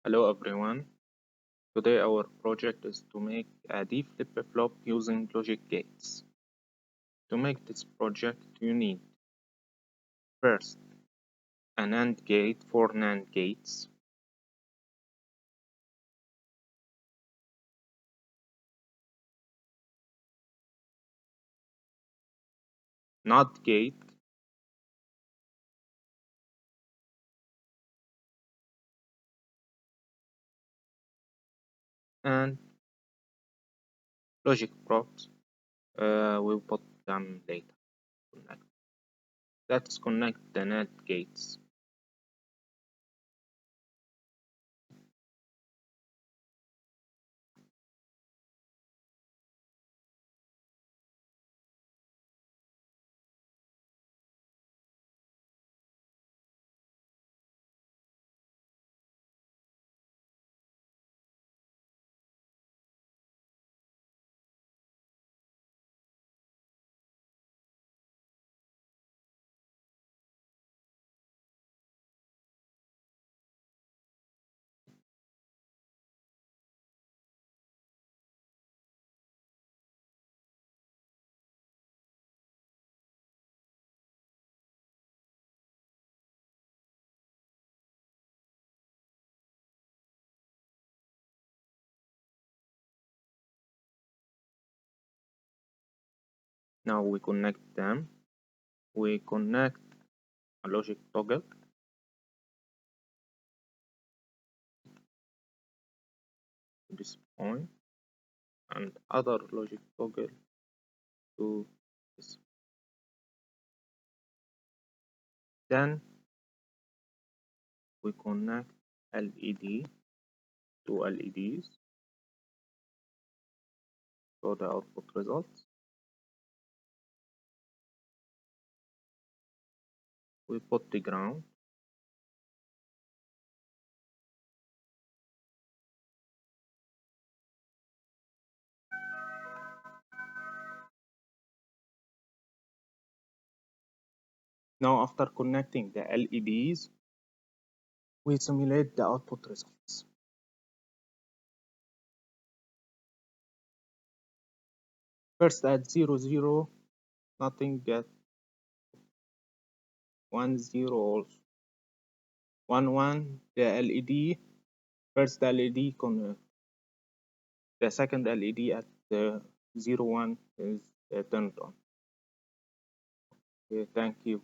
Hello everyone. Today our project is to make a D flip-flop using logic gates. To make this project you need first an AND gate for NAND gates, NOT gate, and logic props. We'll put them later. Connect. Let's connect the NAND gates. Now we connect them. We connect a logic toggle to this point and other logic toggle to this. Then we connect LED to LEDs for the output results. We put the ground. Now after connecting the LEDs, we simulate the output results. First at 0, 0, nothing, get 1, 0 also. 1, 1, the LED, first LED, the second LED at the 0, 1 is turned on. Okay, thank you.